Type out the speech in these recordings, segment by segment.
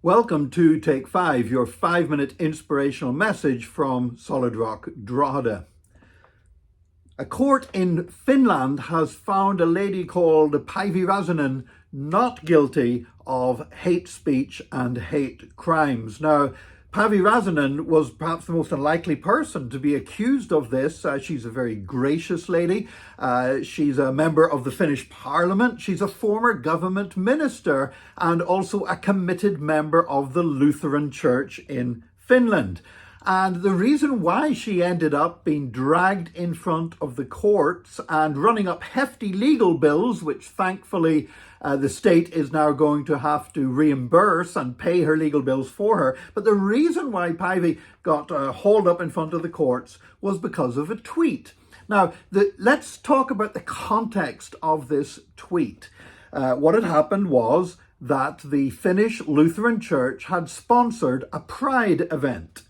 Welcome to Take 5, your 5-minute inspirational message from Solid Rock Drogheda. A court in Finland has found a lady called Päivi Räsänen not guilty of hate speech and hate crimes. Now, Päivi Räsänen was perhaps the most unlikely person to be accused of this. She's a very gracious lady. She's a member of the Finnish Parliament. She's a former government minister and also a committed member of the Lutheran Church in Finland. And the reason why she ended up being dragged in front of the courts and running up hefty legal bills, which thankfully the state is now going to have to reimburse and pay her legal bills for her. But the reason why Päivi got hauled up in front of the courts was because of a tweet. Now, let's talk about the context of this tweet. What had happened was that the Finnish Lutheran Church had sponsored a pride event.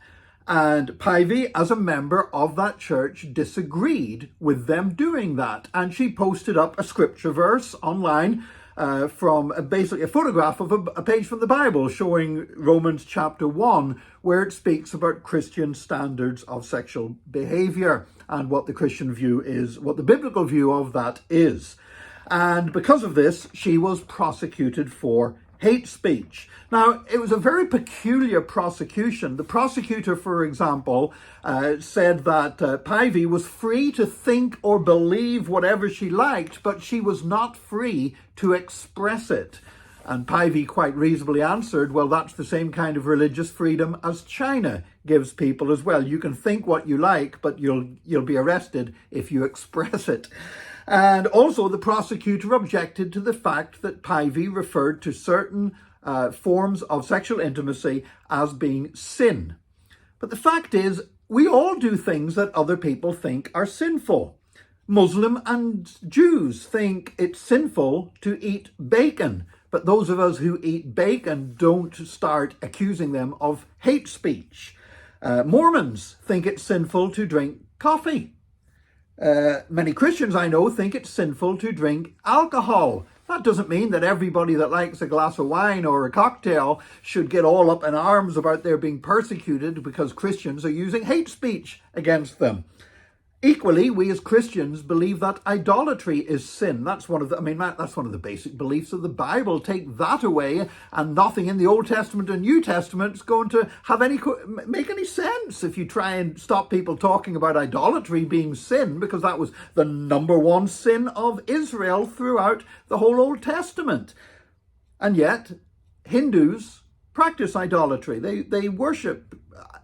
And Päivi, as a member of that church, disagreed with them doing that. And she posted up a scripture verse online from basically a photograph of a page from the Bible showing Romans chapter 1, where it speaks about Christian standards of sexual behavior and what the Christian view is, what the biblical view of that is. And because of this, she was prosecuted for hate speech. Now, it was a very peculiar prosecution. The prosecutor, for example, said that Päivi was free to think or believe whatever she liked, but she was not free to express it. And Päivi quite reasonably answered, well, that's the same kind of religious freedom as China gives people as well. You can think what you like, but you'll be arrested if you express it. And also the prosecutor objected to the fact that Päivi referred to certain forms of sexual intimacy as being sin. But the fact is, we all do things that other people think are sinful. Muslim and Jews think it's sinful to eat bacon, but those of us who eat bacon don't start accusing them of hate speech. Mormons think it's sinful to drink coffee. Many Christians I know think it's sinful to drink alcohol. That doesn't mean that everybody that likes a glass of wine or a cocktail should get all up in arms about their being persecuted because Christians are using hate speech against them. Equally, we as Christians believe that idolatry is sin. That's one of the basic beliefs of the Bible. Take that away and nothing in the Old Testament and New Testament is going to make any sense if you try and stop people talking about idolatry being sin, because that was the number one sin of Israel throughout the whole Old Testament. And yet, Hindus practice idolatry. They worship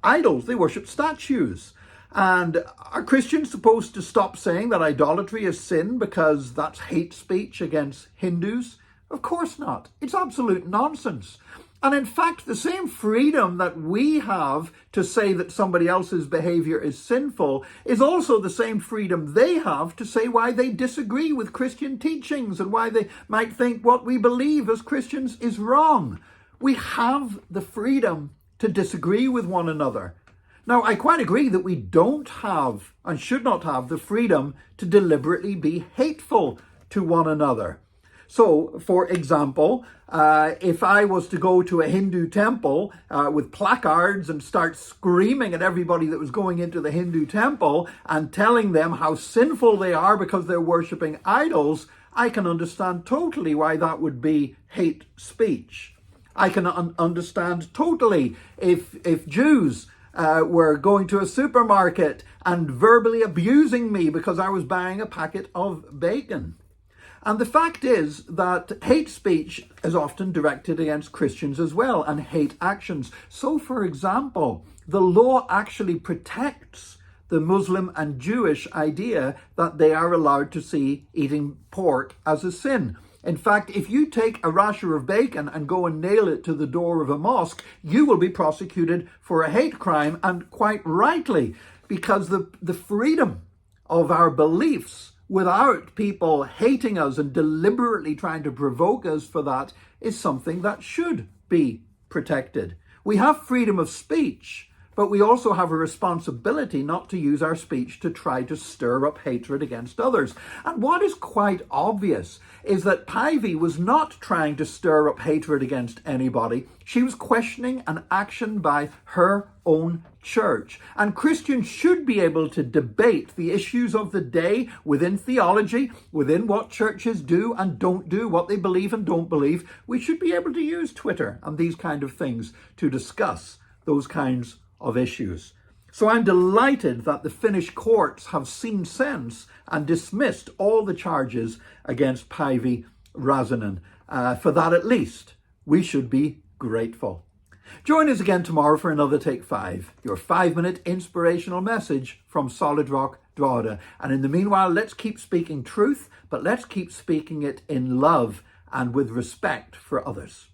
idols. They worship statues. And are Christians supposed to stop saying that idolatry is sin because that's hate speech against Hindus? Of course not. It's absolute nonsense. And in fact, the same freedom that we have to say that somebody else's behavior is sinful is also the same freedom they have to say why they disagree with Christian teachings and why they might think what we believe as Christians is wrong. We have the freedom to disagree with one another. Now, I quite agree that we don't have and should not have the freedom to deliberately be hateful to one another. So, for example, if I was to go to a Hindu temple with placards and start screaming at everybody that was going into the Hindu temple and telling them how sinful they are because they're worshipping idols, I can understand totally why that would be hate speech. I can understand totally if Jews were going to a supermarket and verbally abusing me because I was buying a packet of bacon. And the fact is that hate speech is often directed against Christians as well, and hate actions. So, for example, the law actually protects the Muslim and Jewish idea that they are allowed to see eating pork as a sin. In fact, if you take a rasher of bacon and go and nail it to the door of a mosque, you will be prosecuted for a hate crime, and quite rightly, because the freedom of our beliefs without people hating us and deliberately trying to provoke us for that is something that should be protected. We have freedom of speech, but we also have a responsibility not to use our speech to try to stir up hatred against others. And what is quite obvious is that Päivi was not trying to stir up hatred against anybody. She was questioning an action by her own church. And Christians should be able to debate the issues of the day within theology, within what churches do and don't do, what they believe and don't believe. We should be able to use Twitter and these kind of things to discuss those kinds of issues. So I'm delighted that the Finnish courts have seen sense and dismissed all the charges against Päivi Räsänen. For that, at least, we should be grateful. Join us again tomorrow for another Take 5, your 5-minute inspirational message from Solid Rock Drogheda. And in the meanwhile, let's keep speaking truth, but let's keep speaking it in love and with respect for others.